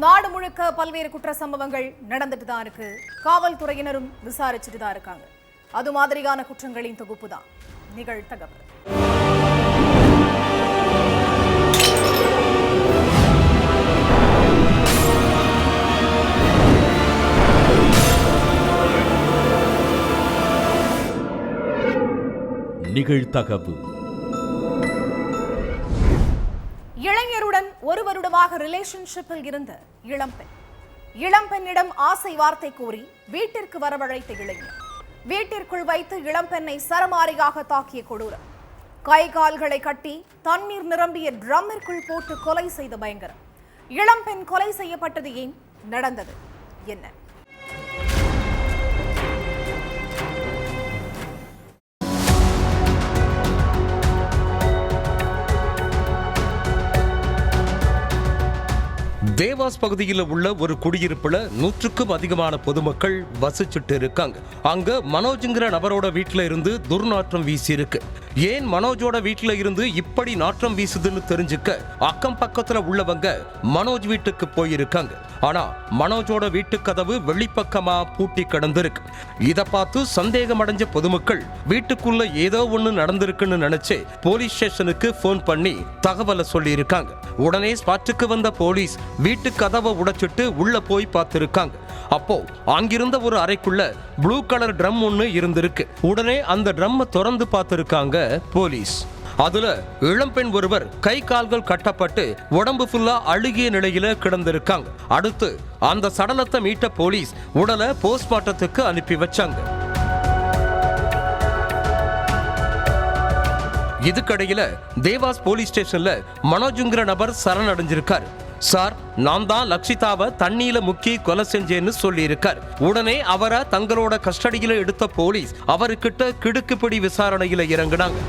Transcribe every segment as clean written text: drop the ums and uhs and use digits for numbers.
நாடு முழுக்க பல்வேறு குற்ற சம்பவங்கள் நடந்துட்டு தான் இருக்கு. காவல்துறையினரும் விசாரிச்சுட்டு தான் இருக்காங்க. அது மாதிரியான குற்றங்களின் தொகுப்பு தான் நிகழ்தகவு. நிகழ்தகவு. இளைஞருடன் ஒரு வருடமாக ரிலேஷன்ஷிப்பில் இருந்த இளம்பெண்ணிடம் ஆசை வார்த்தை கூறி வீட்டிற்கு வரவழைத்த இளைஞர் வீட்டிற்குள் வைத்து இளம்பெண்ணை சரமாரியாக தாக்கிய கொடூரம். கை கால்களை கட்டி தண்ணீர் நிரம்பிய ட்ரம்மிற்குள் போட்டு கொலை செய்த பயங்கரம். இளம்பெண் கொலை செய்யப்பட்டது ஏன்? நடந்தது என்ன? தேவாஸ் பகுதியில் உள்ள ஒரு குடியிருப்புல 100க்கும் அதிகமான பொதுமக்கள் வசிச்சுட்டு இருக்காங்க. அங்க மனோஜ்ங்கிற நபரோட வீட்டுல இருந்து துர்நாற்றம் வீசி இருக்கு. ஏன் மனோஜோட வீட்டுல இருந்து இப்படி நாற்றம் வீசுதுன்னு தெரிஞ்சுக்க அக்கம் பக்கத்துல உள்ளவங்க மனோஜ் வீட்டுக்கு போயிருக்காங்க. ஆனா மனோஜோட வீட்டு கதவு வெளிப்பக்கமா பூட்டி கிடந்திருக்கு. இத பார்த்து சந்தேகம் அடைஞ்ச பொதுமக்கள் வீட்டுக்குள்ள ஏதோ ஒண்ணு நடந்திருக்குன்னு நினைச்சு போலீஸ் ஸ்டேஷனுக்கு போன் பண்ணி தகவலை சொல்லி இருக்காங்க. உடனே ஸ்பாட்டுக்கு வந்த போலீஸ் வீட்டு கதவை உடைச்சிட்டு உள்ள போய் பார்த்திருக்காங்க. அப்போ அங்கிருந்த ஒரு அறைக்குள்ள ப்ளூ கலர் ட்ரம் ஒன்னு இருந்திருக்கு. உடனே அந்த ட்ரம்மை திறந்து பார்த்திருக்காங்க போலீஸ். அதுல இளம்பெண் ஒருவர் கை கால்கள் கட்டப்பட்டு உடம்பு ஃபுல்லா அழுகிய நிலையில கிடந்திருக்காங்க. அடுத்து அந்த சடலத்தை மீட்ட போலீஸ் உடலை போஸ்ட்மார்ட்டத்துக்கு அனுப்பி வச்சாங்க. இதுக்கடையில தேவாஸ் போலீஸ் ஸ்டேஷன்ல மனோஜ்ங்கிற நபர் சரணடைஞ்சிருக்காரு. சார், நான் தான் லக்ஷிதாவை தண்ணியில முக்கி கொலை செஞ்சேன்னு சொல்லி இருக்கார். உடனே அவரை தங்களோட கஸ்டடியில எடுத்த போலீஸ் அவர்கிட்ட கிடுக்குப்பிடி விசாரணையில இறங்கினாங்க.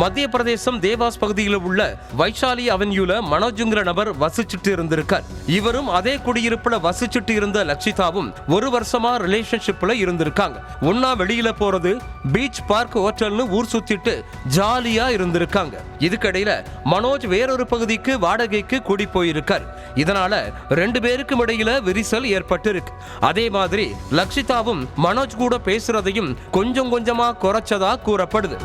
மத்திய பிரதேசம் தேவாஸ் பகுதியில் உள்ள வைஷாலி அவென்யூல மனோஜ்ங்கிற நபர் வசிச்சுட்டு இருந்திருக்கார். இவரும் அதே குடியிருப்புல வசிச்சுட்டு இருந்த லக்ஷிதாவும் ஒரு வருஷமா ரிலேஷன்ஷிப்ல இருந்திருக்காங்க. ஒன்னா வெளியில போறது, பீச், பார்க், ஹோட்டல்னு ஊர் சுத்திட்டு ஜாலியா இருந்திருக்காங்க. இதுக்கடையில மனோஜ் வேறொரு பகுதிக்கு வாடகைக்கு குடி போயிருக்கார். இதனால 2 பேருக்கும் இடையில விரிசல் ஏற்பட்டு இருக்கு. அதே மாதிரி லக்ஷிதாவும் மனோஜ் கூட பேசுறதையும் கொஞ்சம் கொஞ்சமா குறைச்சதா கூறப்படுது.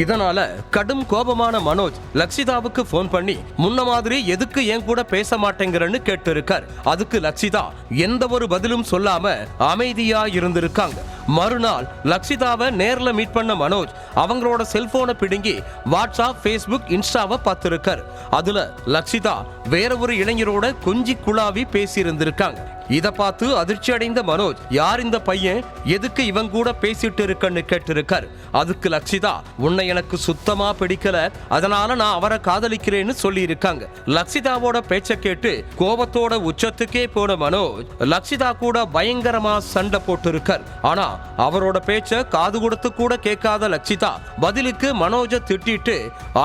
இதனால கடும் கோபமான மனோஜ் லக்ஷிதாவுக்கு போன் பண்ணி முன்ன மாதிரி எதுக்கு என் கூட பேச மாட்டேங்கிறன்னு கேட்டு இருக்கார். அதுக்கு லக்ஷிதா எந்த ஒரு பதிலும் சொல்லாம அமைதியா இருந்திருக்காங்க. மறுநாள் லக்ஷிதாவை நேர்ல மீட் பண்ண மனோஜ் அவங்களோட செல்போனை பிடுங்கி வாட்ஸ்அப், ஃபேஸ்புக், இன்ஸ்டாவை பார்த்திருக்கார். அதுல லக்ஷிதா வேற ஒரு இளைஞரோட கொஞ்சி குழாவி பேசி இருந்திருக்காங்க. இத பார்த்து அதிர்ச்சி அடைந்த மனோஜ், யார் இந்த பையன், எதுக்கு இவன் கூட பேசிட்டு இருக்கன்னு கேட்டிருக்கார். அதுக்கு லக்ஷிதா, உன்னை எனக்கு சுத்தமா பிடிக்கல, அதனால நான் அவரை காதலிக்கிறேன்னு சொல்லி இருக்காங்க. லக்ஷிதாவோட பேச்ச கேட்டு கோபத்தோட உச்சத்துக்கே போன மனோஜ் லக்ஷிதா கூட பயங்கரமா சண்டை போட்டு இருக்கார். ஆனா அவரோட பேச்ச காது கொடுத்து கூட கேட்காத லக்ஷிதா பதிலுக்கு மனோஜை திட்டிட்டு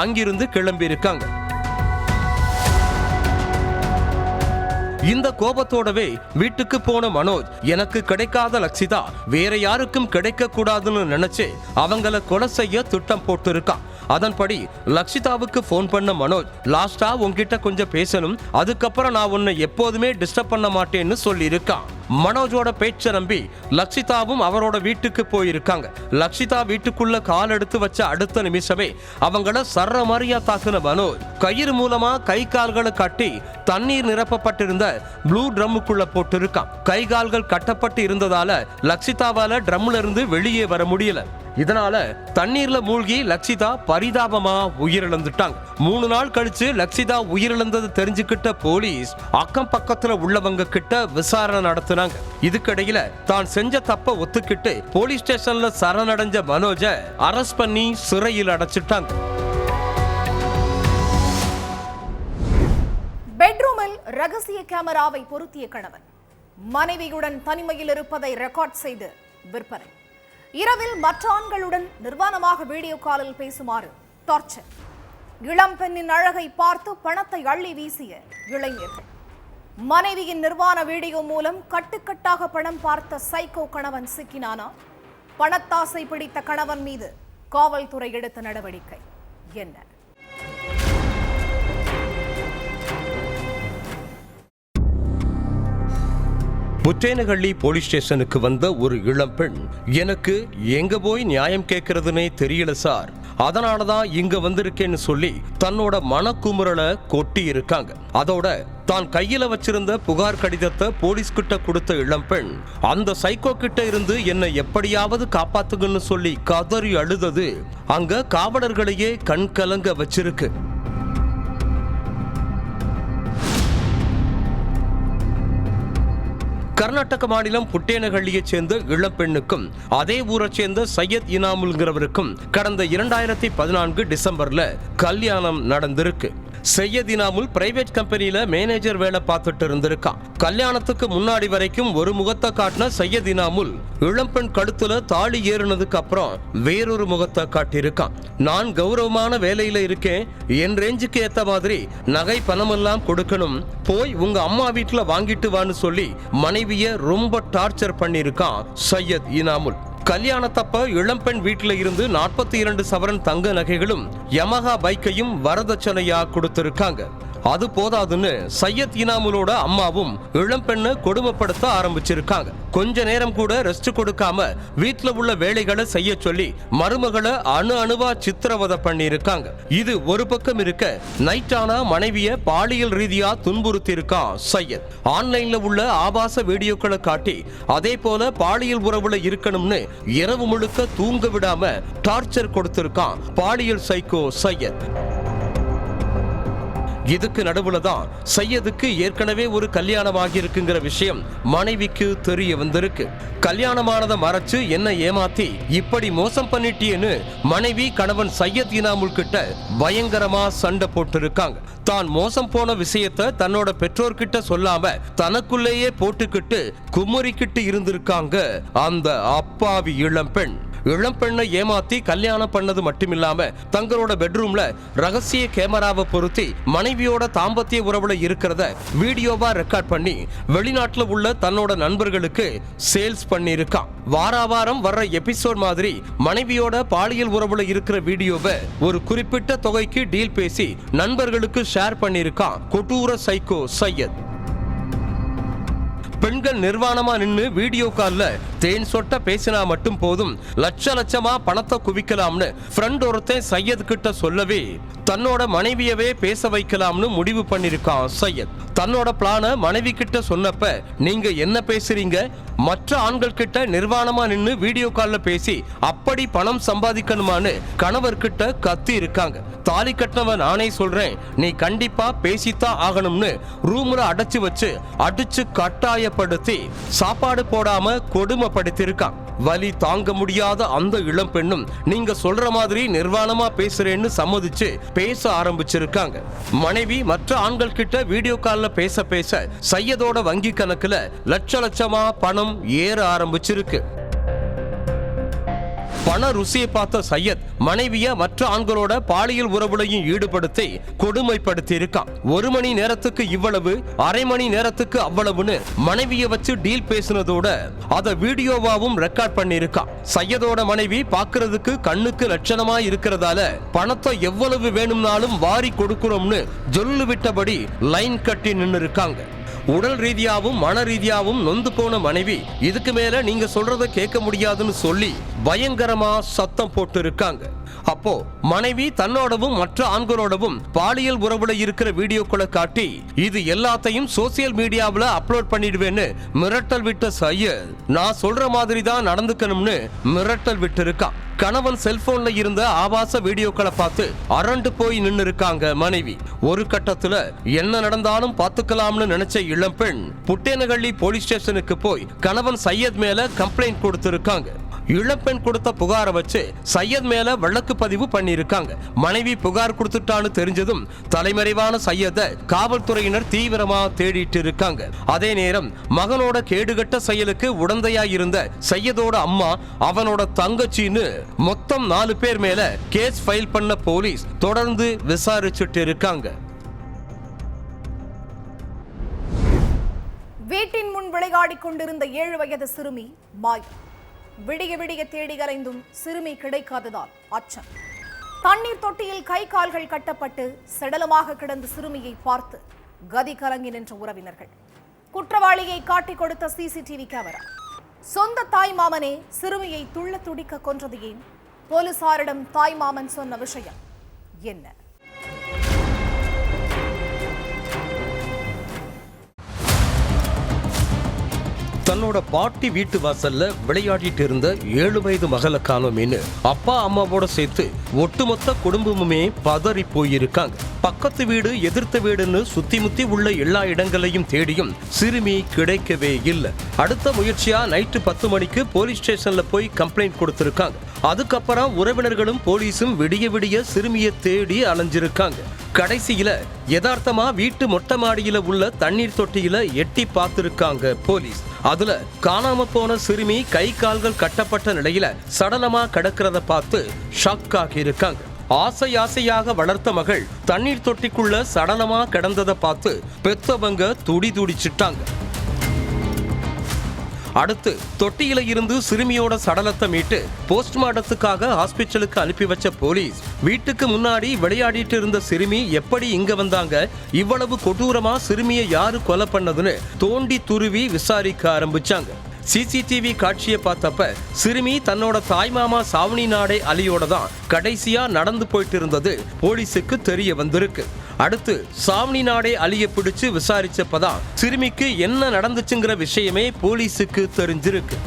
அங்கிருந்து கிளம்பி இருக்காங்க. இந்த கோபத்தோடவே வீட்டுக்கு போன மனோஜ், எனக்கு கிடைக்காத லக்ஷிதா வேற யாருக்கும் கிடைக்க கூடாதுன்னு நினைச்சு அவங்கள கொலை செய்ய திட்டம் போட்டு இருக்கான். அதன்படி லக்ஷிதாவுக்கு போன் பண்ண மனோஜ், லாஸ்டா உன்கிட்ட கொஞ்சம் பேசணும், அதுக்கப்புறம் நான் உன்னை எப்போதுமே டிஸ்டர்ப் பண்ண மாட்டேன்னு சொல்லி இருக்கான். மனோஜோட பேச்ச நம்பி லக்ஷிதாவும் அவரோட வீட்டுக்கு போயிருக்காங்க. லக்ஷிதா வீட்டுக்குள்ள கால் எடுத்து வச்ச அடுத்த நிமிஷமே அவங்கள சர்ற மாதிரியா தாக்குன மனோஜ் கயிறு மூலமா கை கால்களை கட்டி தண்ணீர் நிரப்பப்பட்டிருந்த ப்ளூ ட்ரம்முக்குள்ள போட்டு இருக்கான். கை கால்கள் கட்டப்பட்டு இருந்ததால லக்ஷிதாவால ட்ரம்ல இருந்து வெளியே வர முடியல. இதனால தண்ணீர்ல மூழ்கி லக்ஷிதா பரிதாபமா உயிரிழந்துட்டாங்க. 3 நாள் கழிச்சு லக்ஷிதா உயிரிழந்தது தெரிஞ்சுக்கிட்ட போலீஸ் அக்கம் பக்கத்துல உள்ளவங்க கிட்ட விசாரணை நடத்தினாங்க. இதுக்கிடையில தான் செஞ்ச தப்ப ஒத்துக்கிட்டு போலீஸ் ஸ்டேஷன்ல சரணடைஞ்ச மனோஜ அரெஸ்ட் பண்ணி சிறையில் அடைச்சிட்டாங்க. பெட்ரூமில் ரகசிய கேமராவை பொருத்திய கணவன் மனைவியுடன் தனிமையில் இருப்பதை ரெக்கார்ட் செய்து விற்பனை. இரவில் மற்ற ஆண்களுடன் நிர்வாணமாக வீடியோ காலில் பேசுமாறு டார்ச்சர். இளம் பெண்ணின் அழகை பார்த்து பணத்தை அள்ளி வீசிய இளைஞர்கள். மனைவியின் நிர்வாண வீடியோ மூலம் கட்டுக்கட்டாக பணம் பார்த்த சைக்கோ கணவன் சிக்கினானா? பணத்தாசை பிடித்த கணவன் மீது காவல்துறை எடுத்த நடவடிக்கை என்ன? புத்தேனஹள்ளி போலீஸ் ஸ்டேஷனுக்கு வந்த ஒரு இளம்பெண், எனக்கு எங்க போய் நியாயம் கேட்கறதுனே தெரியல சார், அதனாலதான் இங்க வந்திருக்கேன்னு சொல்லி தன்னோட மனக்குமுறலை கொட்டி இருக்காங்க. அதோட தான் கையில வச்சிருந்த புகார் கடிதத்தை போலீஸ் கிட்ட கொடுத்த இளம்பெண், அந்த சைக்கோ கிட்ட இருந்து என்னை எப்படியாவது காப்பாத்துங்கன்னு சொல்லி கதறி அழுதது அங்க காவலர்களையே கண் கலங்க வச்சிருக்கு. கர்நாடக மாநிலம் புட்டேனஹள்ளியைச் சேர்ந்த இளம்பெண்ணுக்கும் அதே ஊரைச் சேர்ந்த சையத் இனாமுல்ங்கிறவருக்கும் கடந்த 2014 டிசம்பர்ல கல்யாணம் நடந்திருக்கு. சையத் இனாமுல் பிரைவேட் கம்பெனியில மேனேஜர் வேலை பார்த்துட்டு இருந்திருக்கான். கல்யாணத்துக்கு முன்னாடி வரைக்கும் ஒரு முகத்தை காட்டின சையத் இனாமுல் இளம்பெண் கழுத்துல தாலி ஏறினதுக்கு அப்புறம் வேறொரு முகத்தை காட்டியிருக்கான். நான் கௌரவமான வேலையில இருக்கேன், என் ரேஞ்சுக்கு ஏத்த மாதிரி நகை பணமெல்லாம் கொடுக்கணும், போய் உங்க அம்மா வீட்டுல வாங்கிட்டு வான்னு சொல்லி மனைவிய ரொம்ப டார்ச்சர் பண்ணியிருக்கான் சையத் இனாமுல். கல்யாணத்தப்ப இளம்பெண் வீட்டில இருந்து 42 சவரன் தங்க நகைகளும் யமஹா பைக்கையும் வரதட்சணையா கொடுத்திருக்காங்க. அது போதாதுன்னு சையத் இனாமுலோட அம்மாவும் இளம்பெண்ணை கொடுமைப்படுத்த ஆரம்பிச்சிருக்காங்க. கொஞ்ச நேரம் கூட ரெஸ்ட் கொடுக்காம வீட்டுல உள்ள வேலைகளை செய்ய சொல்லி மருமகளை அணுவா சித்திரவதை பண்ணியிருக்காங்க. இது ஒரு பக்கம் இருக்க, நைட்டானா மனைவிய பாலியல் ரீதியா துன்புறுத்தி இருக்கான் சையத். ஆன்லைன்ல உள்ள ஆபாச வீடியோக்களை காட்டி அதே போல பாலியல் உறவுல இருக்கணும்னு இரவு முழுக்க தூங்க விடாம டார்ச்சர் கொடுத்திருக்கான் பாலியல் சைக்கோ சையத். இதுக்கு நடுவுல தான் சையதுக்கு ஏற்கனவே ஒரு கல்யாணம் ஆகியிருக்குங்கிற விஷயம் மனைவிக்கு தெரிய வந்திருக்கு. கல்யாணமானதை மறைச்சு என்ன ஏமாத்தி இப்படி மோசம் பண்ணிட்டியேன்னு மனைவி கணவன் சையத் இனாமுல் கிட்ட பயங்கரமா சண்டை போட்டிருக்காங்க. தான் மோசம் போன விஷயத்த தன்னோட பெற்றோர்கிட்ட சொல்லாம தனக்குள்ளேயே போட்டுக்கிட்டு குமுறிக்கிட்டு இருந்திருக்காங்க அந்த அப்பாவி இளம்பெண். இளம்பெண்ணை ஏமாத்தி கல்யாணம் பண்ணது மட்டுமில்லாம தங்களோட பெட்ரூம்ல ரகசிய கேமராவை பொருத்தி மனைவியோட தாம்பத்திய உறவுல இருக்கிறத வீடியோவா ரெக்கார்ட் பண்ணி வெளிநாட்டுல உள்ள தன்னோட நண்பர்களுக்கு சேல்ஸ் பண்ணியிருக்கான். வாராவாரம் வர்ற எபிசோட் மாதிரி மனைவியோட பாலியல் உறவுல இருக்கிற வீடியோவை ஒரு குறிப்பிட்ட தொகைக்கு டீல் பேசி நண்பர்களுக்கு ஷேர் பண்ணியிருக்கான் கொடூர சைக்கோ சையத். பெண்கள் நிர்வாணமா நின்னு வீடியோ கால்ல தேன் சொட்ட பேசினா மட்டும் போதும், லட்சமா பணத்தை குவிக்கலாம்னு ஃப்ரெண்ட் ஒருத்தன் சையத் கிட்ட சொல்லவே தன்னோட மனைவியவே பேச வைக்கலாம்னு முடிவு பண்ணிருக்கான் சையத். தன்னோட பிளான மனைவி கிட்ட சொன்னப்ப, நீங்க என்ன பேசுறீங்க, மற்ற ஆண்கள் கிட்ட நிர்வாணமா நின்னு வீடியோ கால்ல பேசி அப்படி பணம் சம்பாதிக்கணுமான்னு கணவர் கிட்ட கத்தி இருக்காங்க. தாலி கட்டினவன் நானே சொல்றேன், நீ கண்டிப்பா பேசித்தான் ஆகணும்னு ரூம்ல அடைச்சு வச்சு அடிச்சு கட்டாயப்படுத்தி சாப்பாடு போடாம கொடுமைப்படுத்திருக்கான். வலி தாங்க முடியாத அந்த இளம் பெண்ணும் நீங்க சொல்ற மாதிரி நிர்வாணமா பேசுறேன்னு சம்மதிச்சு பேச ஆரம்பிச்சிருக்காங்க. மனைவி மற்ற ஆண்கள் கிட்ட வீடியோ கால்ல பேச பேச சையதோட வங்கி கணக்குல லட்சமா பணம் ஏற ஆரம்பிச்சிருக்கு. பண ருசியை பார்த்த சையத் மனைவிய மற்ற ஆண்களோட பாலியல் உறவுலையும் ஈடுபடுத்தி கொடுமைப்படுத்தி இருக்கான். 1 மணி நேரத்துக்கு இவ்வளவு, அரை மணி நேரத்துக்கு அவ்வளவுன்னு மனைவிய வச்சு டீல் பேசினதோட அத வீடியோவாவும் ரெக்கார்ட் பண்ணிருக்கான். சையதோட மனைவி பாக்குறதுக்கு கண்ணுக்கு லட்சணமா இருக்கிறதால பணத்தை எவ்வளவு வேணும்னாலும் வாரி கொடுக்கிறோம்னு சொல்லு விட்டபடி லைன் கட்டி நின்னு இருக்காங்க. உடல் ரீதியாவும் மன ரீதியாவும் நொந்து போன மனைவி இதுக்கு மேல நீங்க சொல்றத கேட்க முடியாதுன்னு சொல்லி பயங்கரமா சத்தம் போட்டு இருக்காங்க. அப்போ மனைவி தன்னோடவும் மற்ற ஆண்களோடவும் பாலியல் உறவுல இருக்கிற வீடியோக்களை காட்டி இது எல்லாத்தையும் சோசியல் மீடியாவில் அப்லோட் பண்ணிடுவேன்னு மிரட்டல் விட்ட சையத் நான் சொல்ற மாதிரி தான் நடந்துக்கணும்னு மிரட்டல் விட்டு இருக்கான். கணவன் செல்போன்ல இருந்த ஆபாச வீடியோக்களை பார்த்து அரண்டு போய் நின்னு இருக்காங்க மனைவி. ஒரு கட்டத்துல என்ன நடந்தாலும் பாத்துக்கலாம்னு நினைச்ச இளம்பெண் புட்டேனஹள்ளி போலீஸ் ஸ்டேஷனுக்கு போய் கணவன் சையத் மேல கம்ப்ளைண்ட் கொடுத்திருக்காங்க. இளம்பெண் கொடுத்த புகாரை வச்சு சையத் மேல வழக்கு பதிவு பண்ணியிருக்காங்க. மனைவி புகார் கொடுத்துட்டான்னு தெரிஞ்சதும் தலைமறைவான சையத்தை காவல்துறையினர் தீவிரமா தேடிட்டு இருக்காங்க. அதே நேரம் மகனோட கேடுகட்ட செயலுக்கு உடந்தையா இருந்த சையதோட அம்மா, அவனோட தங்கச்சின்னு மொத்தம் 4 பேர் மேல கேஸ் ஃபைல் பண்ண போலீஸ் தொடர்ந்து விசாரிச்சுட்டு இருக்காங்க. வீட்டின் முன் விளையாடிக் கொண்டிருந்த 7 வயது சிறுமி மாய். விடிய விடிய தேடி அலைந்தும் சிறுமி கிடைக்காததால் அச்சம். தண்ணீர் தொட்டியில் கை கால்கள் கட்டப்பட்டு சடலமாக கிடந்த சிறுமியை பார்த்து கதி கலங்கி நின்ற உறவினர்கள். குற்றவாளியை காட்டிக் கொடுத்த சிசிடிவி கேமரா. சொந்த தாய் மாமனே சிறுமியை துள்ள துடிக்க கொன்றது ஏன்? போலீசாரிடம் தாய் மாமன் சொன்ன விஷயம் என்ன? தன்னோட பாட்டி வீட்டு வாசல்ல விளையாடிட்டு இருந்த 7 வயது மகளை காணோமேன்னு அப்பா அம்மாவோட சேர்த்து ஒட்டுமொத்த குடும்பமுமே பதறி போயிருக்காங்க. பக்கத்து வீடு எதிர்த்த வீடுன்னு சுத்தி முத்தி உள்ள எல்லா இடங்களையும் தேடியும் சிறுமி கிடைக்கவே இல்லை. அடுத்த முயற்சியா நைட்டு 10 மணிக்கு போலீஸ் ஸ்டேஷன்ல போய் கம்ப்ளைண்ட் கொடுத்திருக்காங்க. அதுக்கப்புறம் உறவினர்களும் போலீஸும் விடிய விடிய சிறுமியை தேடி அலைஞ்சிருக்காங்க. கடைசியில யதார்த்தமா வீட்டு மொட்டை மாடியில உள்ள தண்ணீர் தொட்டியில எட்டி பார்த்திருக்காங்க போலீஸ். அதுல காணாம போன சிறுமி கை கால்கள் கட்டப்பட்ட நிலையில சடலமா கிடக்கிறத பார்த்து ஷாக் ஆகி இருக்காங்க. ஆசையாக வளர்த்த மகள் தண்ணீர் தொட்டிக்குள்ள சடலமா கிடந்ததை பார்த்து பெத்தவங்க துடிச்சிட்டாங்க. அடுத்து தொட்டியில இருந்து சிறுமியோட சடலத்தை மீட்டு போஸ்ட்மார்ட்டத்துக்காக ஹாஸ்பிட்டலுக்கு அனுப்பி வச்ச போலீஸ் வீட்டுக்கு முன்னாடி விளையாடிட்டு இருந்த சிறுமி எப்படி இங்க வந்தாங்க, இவ்வளவு கொடூரமா சிறுமியை யாரு கொலை பண்ணதுன்னு தோண்டி துருவி விசாரிக்க ஆரம்பிச்சாங்க. சிசிடிவி காட்சியை பார்த்தப்ப சிறுமி தன்னோட தாய்மாமா சாவணி நாடே அலியோட தான் கடைசியா நடந்து போயிட்டு இருந்தது போலீஸுக்கு தெரிய வந்திருக்கு. அடுத்து சாவணி நாடே அலியை பிடிச்சு விசாரிச்சப்பதான் சிறுமிக்கு என்ன நடந்துச்சுங்கிற விஷயமே போலீஸுக்கு தெரிஞ்சிருக்கு.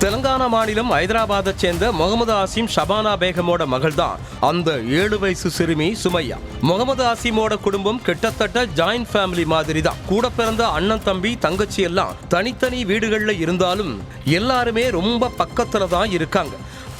தெலங்கானா மாநிலம் ஹைதராபாத்தை சேர்ந்த முகமது ஆசிம் ஷபானா பேகமோட மகள் தான் அந்த 7 வயசு சிறுமி சுமையா. முகமது ஆசிமோட குடும்பம் கிட்டத்தட்ட ஜாயிண்ட் ஃபேமிலி மாதிரி தான். கூட பிறந்த அண்ணன் தம்பி தங்கச்சி எல்லாம் தனித்தனி வீடுகள்ல இருந்தாலும் எல்லாருமே ரொம்ப பக்கத்துல தான் இருக்காங்க.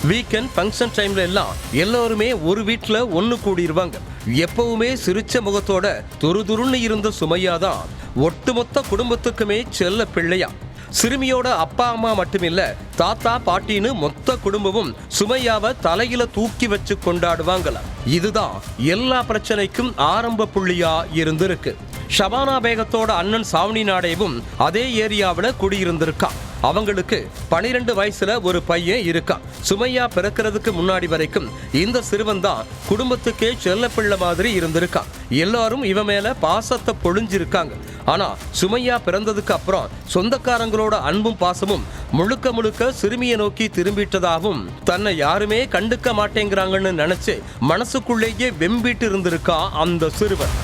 வீக்கெண்ட் ஃபங்க்ஷன் டைம்ல எல்லாம் எல்லாருமே ஒரு வீட்டுல ஒன்னு கூடிடுவாங்க. எப்பவுமே சிரிச்ச முகத்தோட துருதுருன்னு இருந்த சுமையா தான் ஒட்டுமொத்த குடும்பத்துக்குமே செல்ல பிள்ளையா. சிறுமியோட அப்பா அம்மா மட்டுமில்ல, தாத்தா பாட்டின்னு மொத்த குடும்பமும் சுமையாவை தலையில தூக்கி வச்சு கொண்டாடுவாங்களா. இதுதான் எல்லா பிரச்சனைக்கும் ஆரம்ப புள்ளியா இருந்திருக்கு. ஷபானா பேகத்தோட அண்ணன் சாவணி நாடேவும் அதே ஏரியாவில் குடியிருந்திருக்கான். அவங்களுக்கு 12 வயசுல ஒரு பையன் இருக்கான். சுமையா பிறக்கிறதுக்கு முன்னாடி வரைக்கும் இந்த சிறுவன் தான் குடும்பத்துக்கே செல்ல பிள்ளை மாதிரி இருந்திருக்கான். எல்லாரும் இவன் மேல பாசத்தை பொழிஞ்சிருக்காங்க. ஆனா சுமையா பிறந்ததுக்கு அப்புறம் சொந்தக்காரங்களோட அன்பும் பாசமும் முழுக்க சிறுமியை நோக்கி திரும்பிட்டதாகவும் தன்னை யாருமே கண்டுக்க மாட்டேங்கிறாங்கன்னு நினைச்சு மனசுக்குள்ளேயே வெம்பிட்டு இருந்திருக்கா அந்த சிறுவன்.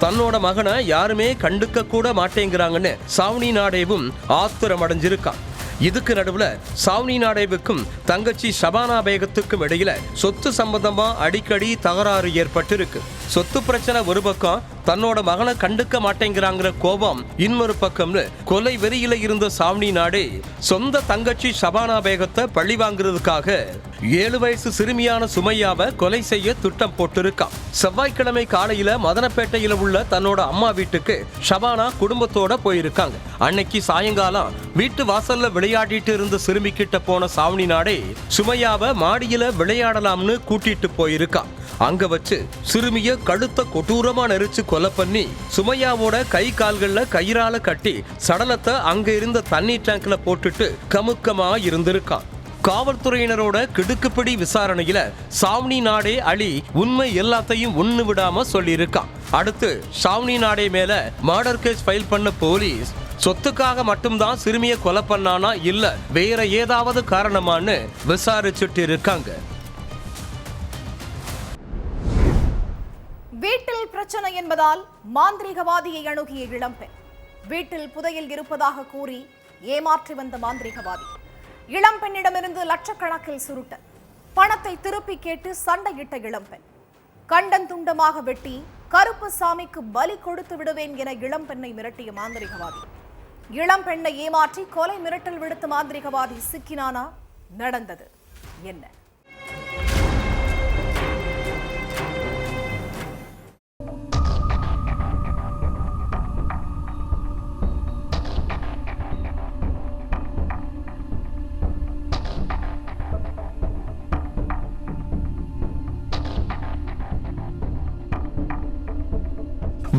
தன்னோட மகனை யாருமே கண்டுக்க கூட மாட்டேங்கிறாங்கன்னு சாவணி நாடேவும் ஆத்திரம் அடைஞ்சிருக்கான். இதுக்கு நடுவுல சாவணி நாடேவுக்கும் தங்கச்சி ஷபானா பேகத்துக்கும் இடையில சொத்து சம்பந்தமா அடிக்கடி தகராறு ஏற்பட்டிருக்கு. சொத்து பிரச்சனை ஒரு பக்கம், தன்னோட மகனை கண்டுக்க மாட்டேங்கிறாங்கிற கோபம் இன்னொரு பக்கம்னு கொலை வெறியில இருந்த சாவணி நாடே சொந்த தங்கச்சி ஷபானா பேகத்தை பழி வாங்குறதுக்காக 7 வயசு சிறுமியான சுமையாவை கொலை செய்ய திட்டம் போட்டிருக்கான். செவ்வாய்க்கிழமை காலையில மதனப்பேட்டையில உள்ள தன்னோட அம்மா வீட்டுக்கு ஷபானா குடும்பத்தோட போயிருக்காங்க. அன்னைக்கு சாயங்காலம் வீட்டு வாசல்ல விளையாடிட்டு இருந்த சிறுமி கிட்ட போன சாவணி நாடே சுமையாவை மாடியில விளையாடலாம்னு கூட்டிட்டு போயிருக்கான். அங்க வச்சு சிறுமிய கழுத்த கொடூரமா நெரிச்சு கொலை பண்ணி சுமையாவோட கை கால்கள்ல கயிறால கட்டி சடலத்தை அங்க இருந்த தண்ணீர் டேங்க்ல போட்டுட்டு கமுக்கமா இருந்திருக்கான். காவல்துறையினரோட கிடுக்குப்பிடி விசாரணையில சாவணி நாடே அலி உண்மை எல்லாத்தையும் ஒண்ணு விடாம சொல்லியிருக்கான். அடுத்து சாவணி நாடே மேல மர்டர் கேஸ் ஃபைல் பண்ண போலீஸ் சொத்துக்காக மட்டும்தான் சிறுமியை கொலை பண்ணானா இல்ல வேற ஏதாவது காரணமான்னு விசாரிச்சுட்டு இருக்காங்க. வீட்டில் பிரச்சனை என்பதால் மாந்திரிகவாதியை அணுகிய இளம்பெண். வீட்டில் புதையல் இருப்பதாக கூறி ஏமாற்றி வந்த மாந்திரிகவாதி இளம்பெண்ணிடமிருந்து லட்சக்கணக்கில் சுருட்ட பணத்தை திருப்பி கேட்டு சண்டையிட்ட இளம்பெண். கண்டன் துண்டமாக வெட்டி கருப்பு சாமிக்கு பலி கொடுத்து விடுவேன் என இளம்பெண்ணை மிரட்டிய மாந்திரிகவாதி. இளம்பெண்ணை ஏமாற்றி கொலை மிரட்டல் விடுத்த மாந்திரிகவாதி சிக்கினானா? நடந்தது என்ன?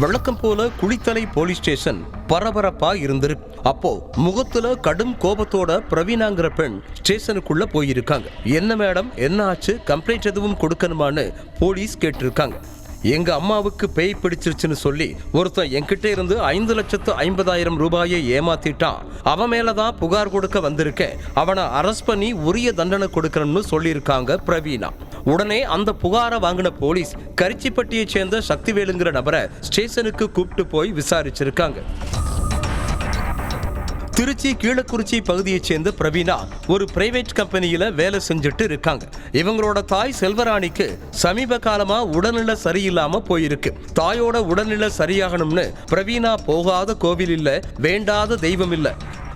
வழக்கம் போல குளித்தலை போலீஸ் ஸ்டேஷன் பரபரப்பா இருந்திருக்கு. அப்போ முகத்துல கடும் கோபத்தோட பிரவீனாங்கிற பெண் ஸ்டேஷனுக்குள்ள போயிருக்காங்க. என்ன மேடம், என்ன ஆச்சு, கம்ப்ளைண்ட் எதுவும் கொடுக்கணுமான்னு போலீஸ் கேட்டிருக்காங்க. எங்க அம்மாவுக்கு பேய் பிடிச்சிருச்சுன்னு சொல்லி ஒருத்தன் என்கிட்ட இருந்து 5,50,000 ரூபாயை ஏமாத்திட்டான். அவன் மேலதான் புகார் கொடுக்க வந்திருக்கேன். அவனை அரெஸ்ட் பண்ணி உரிய தண்டனை கொடுக்கணும்னு சொல்லியிருக்காங்க பிரவீனா. உடனே அந்த புகாரை வாங்கின போலீஸ் கரிச்சிப்பட்டியை சேர்ந்த சக்திவேலுங்கிற நபரை ஸ்டேஷனுக்கு கூப்பிட்டு போய் விசாரிச்சிருக்காங்க. திருச்சி கீழக்குறிச்சி பகுதியைச் சேர்ந்த பிரவீனா ஒரு பிரைவேட் கம்பெனியில வேலை செஞ்சுட்டு இருக்காங்க. இவங்களோட தாய் செல்வராணிக்கு சமீப காலமா உடல்நிலை சரியில்லாம போயிருக்கு. தாயோட உடல்நிலை சரியாகணும்னு பிரவீனா போகாத கோவில் இல்ல, வேண்டாத தெய்வம் இல்ல.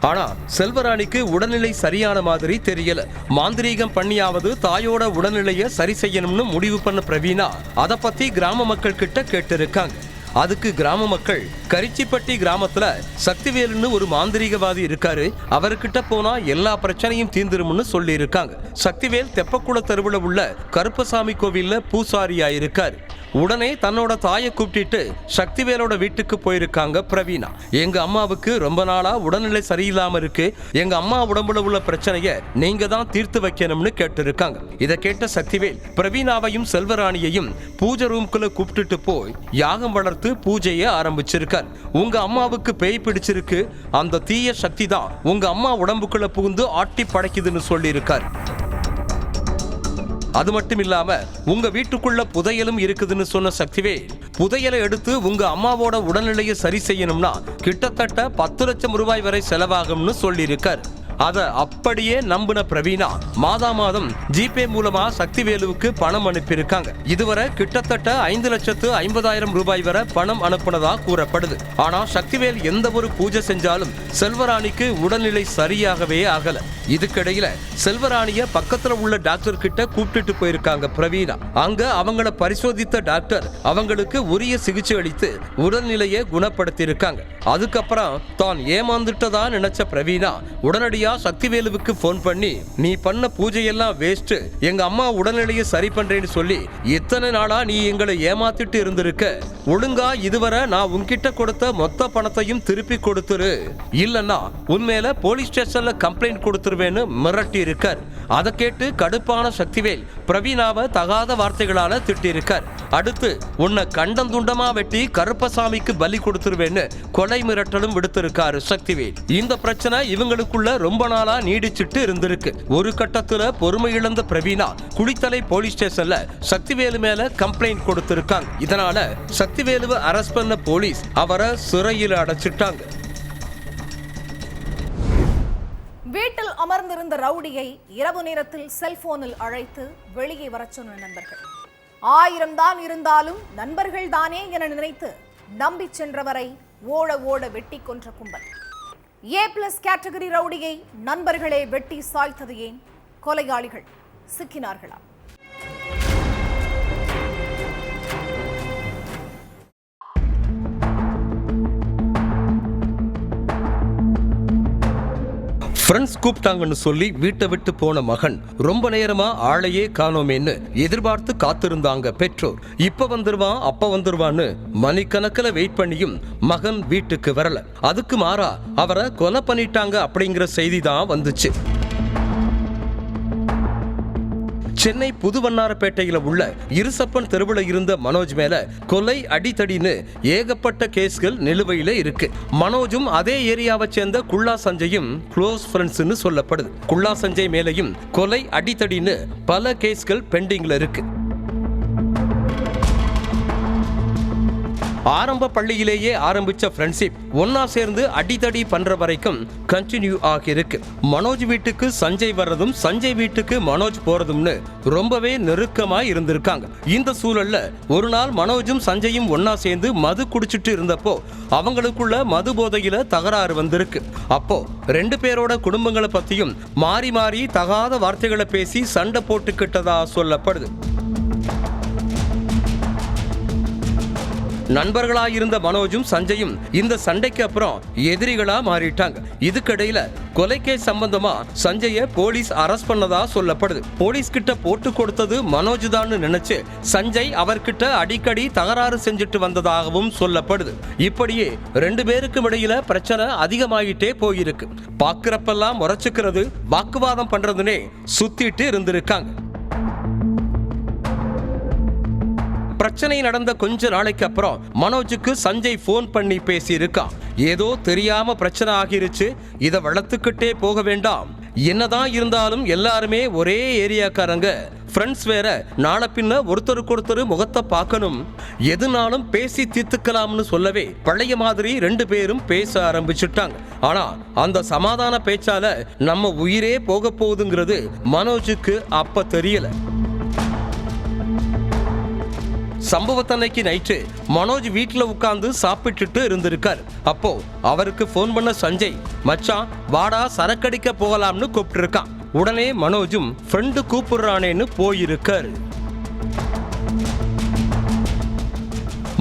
ஆனா செல்வராணிக்கு உடல்நிலை சரியான மாதிரி தெரியல. மாந்திரீகம் பண்ணியாவது தாயோட உடல்நிலையை சரி செய்யணும்னு முடிவு பண்ண பிரவீனா அதை பத்தி கிராம மக்கள் கிட்ட கேட்டிருக்காங்க. அதுக்கு கிராம மக்கள் கரிச்சிப்பட்டி கிராமத்துல சக்திவேலுன்னு ஒரு மாந்திரீகவாதி இருக்காரு, அவர்கிட்ட போனா எல்லா பிரச்சனையும் தீர்ந்துரும்னு சொல்லி இருக்காங்க. சக்திவேல் தெப்பக்குள தெருவுல உள்ள கருப்பசாமி கோவில்ல பூசாரியா இருக்காரு. உடனே தன்னோட தாயை கூப்பிட்டு சக்திவேலோட வீட்டுக்கு போயிருக்காங்க பிரவீனா. எங்க அம்மாவுக்கு ரொம்ப நாளா உடல்நிலை சரியில்லாம இருக்கு, எங்க அம்மா உடம்புல உள்ள பிரச்சனைய நீங்க தான் தீர்த்து வைக்கணும்னு கேட்டிருக்காங்க. இதை கேட்ட சக்திவேல் பிரவீனாவையும் செல்வராணியையும் பூஜை ரூம்குள்ள கூப்பிட்டுட்டு போய் யாகம் வளர்த்து பூஜையை ஆரம்பிச்சிருக்கார். உங்க அம்மாவுக்கு பேய் பிடிச்சிருக்கு, அந்த தீய சக்தி தான் உங்க அம்மா உடம்புக்குள்ள புகுந்து ஆட்டி படைக்குதுன்னு சொல்லி இருக்கார். அது மட்டும் இல்லாம உங்க வீட்டுக்குள்ள புதையலும் இருக்குதுன்னு சொன்ன சக்திவேல் புதையலை எடுத்து உங்க அம்மாவோட உடல்நிலையை சரி செய்யணும்னா கிட்டத்தட்ட 10 லட்சம் ரூபாய் வரை செலவாகும்னு சொல்லி இருக்கார். அதை அப்படியே நம்பின பிரவீனா மாதம் ஜிபே மூலமா சக்திவேலுவுக்கு பணம் அனுப்பியிருக்காங்க. இதுவரை கிட்டத்தட்ட 5,50,000 ரூபாய் வரை பணம் அனுப்புனதா கூறப்படுது. ஆனா சக்திவேல் எந்த ஒரு பூஜை செஞ்சாலும் செல்வராணிக்கு உடல்நிலை சரியாகவே ஆகல. இதுக்கிடையில செல்வராணிய பக்கத்துல உள்ள டாக்டர் கிட்ட கூப்பிட்டு போயிருக்காங்க பிரவீனா. அங்க அவங்கள பரிசோதித்த டாக்டர் அவங்களுக்கு உரிய சிகிச்சை அளித்து உடல்நிலையை குணப்படுத்தி இருக்காங்க. அதுக்கப்புறம் தான் ஏமாந்துட்டதா நினைச்ச பிரவீனா உடனடியா சக்திவேலுவுக்கு போன் பண்ணி நீ பண்ண பூஜையெல்லாம் வேஸ்ட், எங்க அம்மா உடல்நிலையை சரி பண்றேன்னு சொல்லி இத்தனை நாளா நீ எங்களை ஏமாத்திட்டு இருந்திருக்க, ஒழுங்கா இதுவரை நான் உன்கிட்ட கொடுத்த மொத்த பணத்தையும் திருப்பி கொடுத்துரு, இல்லன்னா உண்மையில போலீஸ் ஸ்டேஷன்ல கம்ப்ளைண்ட் கொடுத்துருவேன்னு மிரட்டி இருக்கார். அதை கேட்டு கடுப்பான சக்திவேல் பிரவீனாவை தகாத வார்த்தைகளால திட்டிருக்கார். அடுத்து உன்னை கண்டந்துண்டமா வெட்டி கருப்பசாமிக்கு பலி கொடுத்துருவேன்னு கொலை மிரட்டலும் விடுத்திருக்காரு சக்திவேல். இந்த பிரச்சனை இவங்களுக்குள்ள ரொம்ப நாளா நீடிச்சிட்டு இருந்திருக்கு. ஒரு கட்டத்துல பொறுமை இழந்த பிரவீனா குளித்தலை போலீஸ் ஸ்டேஷன்ல சக்திவேலு மேல கம்ப்ளைண்ட் கொடுத்திருக்காங்க. இதனால சக்திவேலுவை அரெஸ்ட் பண்ண போலீஸ் அவரை சிறையில் அடைச்சிட்டாங்க. வீட்டில் அமர்ந்திருந்த ரவுடியை இரவு நேரத்தில் செல்போனில் அழைத்து வெளியே வரச் சொன்ன நண்பர்கள். 1000 தான் இருந்தாலும் நண்பர்கள் தானே என நினைத்து நம்பி சென்றவரை ஓட ஓட வெட்டி கொன்ற கும்பல். A+ கேட்டகரி ரவுடியை நண்பர்களே வெட்டி சாய்த்தது ஏன்? கொலையாளிகள் சிக்கினார்களா? ஃப்ரெண்ட்ஸ் கூப்பிட்டாங்கன்னு சொல்லி வீட்டை விட்டு போன மகன் ரொம்ப நேரமா ஆளையே காணோமேன்னு எதிர்பார்த்து காத்திருந்தாங்க பெற்றோர். இப்ப வந்துருவான் அப்ப வந்துருவான்னு மணிக்கணக்கில் வெயிட் பண்ணியும் மகன் வீட்டுக்கு வரல. அதுக்கு மாறா அவரை கொலை பண்ணிட்டாங்க அப்படிங்கிற செய்தி தான் வந்துச்சு. சென்னை புதுவண்ணாரப்பேட்டையில் உள்ள இருசப்பன் தெருவில் இருந்த மனோஜ் மேல கொலை அடித்தடின்னு ஏகப்பட்ட கேஸ்கள் நிலுவையில இருக்கு. மனோஜும் அதே ஏரியாவை சேர்ந்த குள்ளா சஞ்சயும் க்ளோஸ் ஃப்ரெண்ட்ஸ்னு சொல்லப்படுது. குள்ளா சஞ்சய் மேலையும் கொலை அடித்தடின்னு பல கேஸ்கள் பெண்டிங்ல இருக்கு. ஆரம்ப பள்ளியிலேயே ஆரம்பிச்ச ஃப்ரெண்ட்ஷிப் ஒன்னா சேர்ந்து அடித்தடி பண்ற வரைக்கும் கண்டினியூ ஆகியிருக்கு. மனோஜ் வீட்டுக்கு சஞ்சய் வர்றதும் சஞ்சய் வீட்டுக்கு மனோஜ் போறதும்னு ரொம்பவே நெருக்கமா இருந்திருக்காங்க. இந்த சூழல்ல ஒரு நாள் மனோஜும் சஞ்சயும் ஒன்னா சேர்ந்து மது குடிச்சிட்டு இருந்தப்போ அவங்களுக்குள்ள மது போதையில தகராறு வந்திருக்கு. அப்போ 2 பேரோட குடும்பங்களை பத்தியும் மாறி மாறி தகாத வார்த்தைகளை பேசி சண்டை போட்டுக்கிட்டதா சொல்லப்படுது. நண்பர்களாயிருந்த மனோஜும் சஞ்சயும் இந்த சண்டைக்கு அப்புறம் எதிரிகளா மாறிட்டாங்க. இதுக்கிடையில கொலைக்கே சம்பந்தமா சஞ்சய போலீஸ் அரெஸ்ட் பண்ணதா சொல்லப்படுது. போலீஸ் கிட்ட போட்டு கொடுத்தது மனோஜ் தான் நினைச்சு சஞ்சய் அவர்கிட்ட அடிக்கடி தகராறு செஞ்சுட்டு வந்ததாகவும் சொல்லப்படுது. இப்படியே 2 பேருக்கும் இடையில பிரச்சனை அதிகமாயிட்டே போயிருக்கு. பாக்குறப்பெல்லாம் முறைச்சுக்கிறது, வாக்குவாதம் பண்றதுனே சுத்திட்டு இருந்திருக்காங்க. பிரச்சனை நடந்த கொஞ்ச நாளைக்கு அப்புறம் மனோஜுக்கு சஞ்சய் போன் பண்ணி பேசியிருக்கான். ஏதோ தெரியாம பிரச்சனை ஆகிருச்சு, இதை வளர்த்துக்கிட்டே போக வேண்டாம். என்னதான் இருந்தாலும் எல்லாருமே ஒரே ஏரியாக்காரங்க, ஃப்ரெண்ட்ஸ் வேற, நாளை பின்ன ஒருத்தருக்கு ஒருத்தர் முகத்தை பார்க்கணும், எதுனாலும் பேசி தீர்த்துக்கலாம்னு சொல்லவே பழைய மாதிரி 2 பேரும் பேச ஆரம்பிச்சுட்டாங்க. ஆனா அந்த சமாதான பேச்சால நம்ம உயிரே போக போகுதுங்கிறது மனோஜுக்கு அப்ப தெரியல. சம்பவத்தன்னைக்கு நைட்டு மனோஜ் வீட்டுல உட்கார்ந்து சாப்பிட்டுட்டு இருந்திருக்காரு. அப்போ அவருக்கு போன் பண்ண சஞ்சய், மச்சான் வாடா சரக்கடிக்க போகலாம்னு கூப்பிட்டு இருக்கான். உடனே மனோஜும் ஃப்ரெண்டு கூப்பிடுறானேன்னு போயிருக்காரு.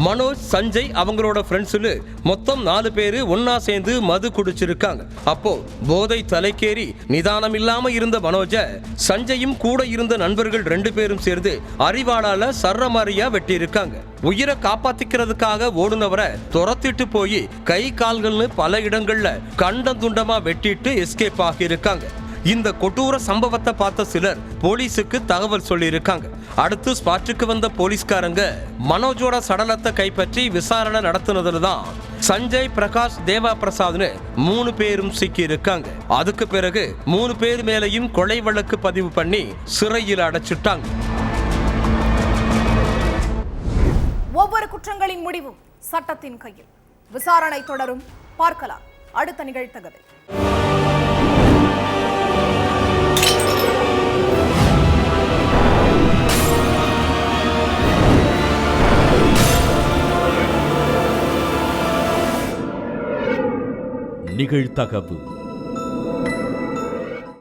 மனோஜ், சஞ்சய் அவங்களோட ஃப்ரெண்ட்ஸுன்னு மொத்தம் 4 பேரு ஒன்னா சேர்ந்து மது குடிச்சிருக்காங்க. அப்போ போதை தலைக்கேறி நிதானம் இல்லாம இருந்த மனோஜ சஞ்சயும் கூட இருந்த நண்பர்கள் 2 பேரும் சேர்ந்து அறிவாளால சர்றமாரியா வெட்டி இருக்காங்க. உயிரை காப்பாத்திக்கிறதுக்காக ஓடுனவரை துரத்திட்டு போய் கை கால்கள்னு பல இடங்கள்ல கண்டம் துண்டமா வெட்டிட்டு எஸ்கேப் ஆகி இருக்காங்க. இந்த கொடூர சம்பவத்தை பார்த்த சிலர் போலீஸுக்கு தகவல் சொல்லி இருக்காங்க. அடுத்து ஸ்பாட்டுக்கு வந்த போலீஸ்காரங்க மனோஜோட சடலத்தை கைப்பற்றி விசாரணை நடத்தினதுல தான் சஞ்சய், பிரகாஷ், தேவா பிரசாத்னு 3 பேரும் சிக்கி இருக்காங்க. அதுக்கு பிறகு 3 பேர் மேலையும் கொலை வழக்கு பதிவு பண்ணி சிறையில் அடைச்சிட்டாங்க. ஒவ்வொரு குற்றங்களின் முடிவும் சட்டத்தின் கையில். விசாரணை தொடரும். பார்க்கலாம் அடுத்த நிகழ்த்தகவில். நிகழ்தகவு.